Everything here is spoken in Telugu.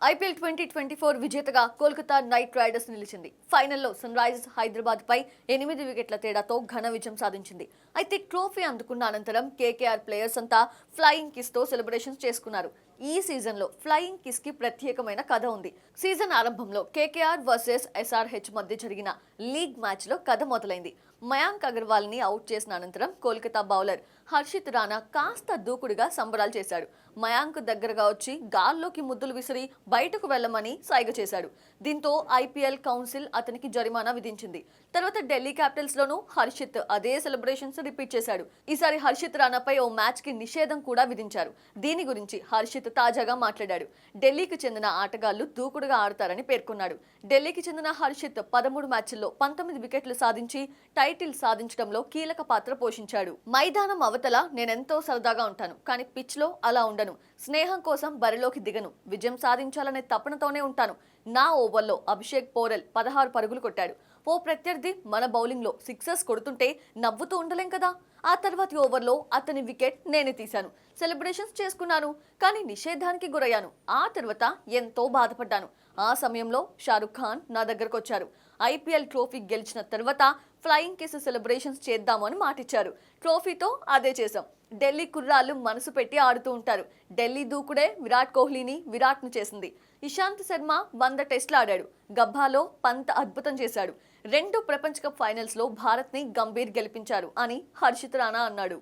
ఐపీఎల్ 2024 విజేతగా కోల్కతా నైట్ రైడర్స్ నిలిచింది. ఫైనల్లో సన్ రైజర్స్ హైదరాబాద్ పై 8 వికెట్ల తేడాతో ఘన విజయం సాధించింది. అయితే ట్రోఫీ అందుకున్న అనంతరం కేకేఆర్ ప్లేయర్స్ అంతా ఫ్లయింగ్ కిస్ తో సెలబ్రేషన్స్ చేసుకున్నారు. ఈ సీజన్ లో ఫ్లయింగ్ కిస్ కి ప్రత్యేకమైన కథ ఉంది. సీజన్ ఆరంభంలో కేకేఆర్ వర్సెస్ ఎస్ఆర్హెచ్ మధ్య జరిగిన లీగ్ మ్యాచ్ లో కథ మొదలైంది. మయాంక్ అగర్వాల్ ని అవుట్ చేసిన అనంతరం కోల్కతా బౌలర్ హర్షిత్ రాణా కాస్త దూకుడుగా సంబరాలు చేశాడు. మయాంక్ దగ్గరగా వచ్చి గాల్లోకి ముద్దులు విసిరి బయటకు వెళ్లమని సైగ చేశాడు. దీంతో ఐపీఎల్ కౌన్సిల్ అతనికి జరిమానా విధించింది. తర్వాత ఢిల్లీ క్యాపిటల్స్ లోనూ హర్షిత్ అదే సెలబ్రేషన్స్ రిపీట్ చేశాడు. ఈసారి హర్షిత్ రాణాపై ఓ మ్యాచ్ కి నిషేధం కూడా విధించారు. దీని గురించి హర్షిత్ తాజాగా మాట్లాడాడు. ఢిల్లీకి చెందిన ఆటగాళ్లు దూకుడుగా ఆడతారని పేర్కొన్నాడు. ఢిల్లీకి చెందిన హర్షిత్ 13 మ్యాచ్ల్లో 19 వికెట్లు సాధించి టైటిల్ సాధించడంలో కీలక పాత్ర పోషించాడు. మైదానం అవతల నేనెంతో సరదాగా ఉంటాను, కానీ పిచ్ లో అలా ఉండను. స్నేహం కోసం బరిలోకి దిగను. విజయం సాధించాలనే తపనతోనే ఉంటాను. నా ఓవర్లో అభిషేక్ పోరెల్ 16 పరుగులు కొట్టాడు. ఓ ప్రత్యర్థి మన బౌలింగ్ లో సిక్సర్స్ కొడుతుంటే నవ్వుతూ ఉండలేం కదా. ఆ తర్వాతి ఓవర్లో అతని వికెట్ నేనే తీశాను. సెలబ్రేషన్స్ చేసుకున్నాను, కానీ నిషేధానికి గురయ్యాను. ఆ తర్వాత ఎంతో బాధపడ్డాను. ఆ సమయంలో షారుఖ్ ఖాన్ నా దగ్గరకు వచ్చారు. ఐపీఎల్ ట్రోఫీ గెలిచిన తర్వాత ఫ్లయింగ్ కిస్ సెలబ్రేషన్స్ చేద్దాము అని మాటిచ్చారు. ట్రోఫీతో అదే చేశాం. ఢిల్లీ కుర్రాళ్ళు మనసు పెట్టి ఆడుతూ ఉంటారు. ఢిల్లీ దూకుడే విరాట్ కోహ్లీని విరాట్ను చేసింది. ఇషాంత్ శర్మ 100 టెస్టులు ఆడాడు. గబ్బాలో పంత్ అద్భుతం చేశాడు. 2 ప్రపంచ కప్ ఫైనల్స్ లో భారత్ ని గంభీర్ గెలిపించారు అని హర్షిత్ రాణా అన్నాడు.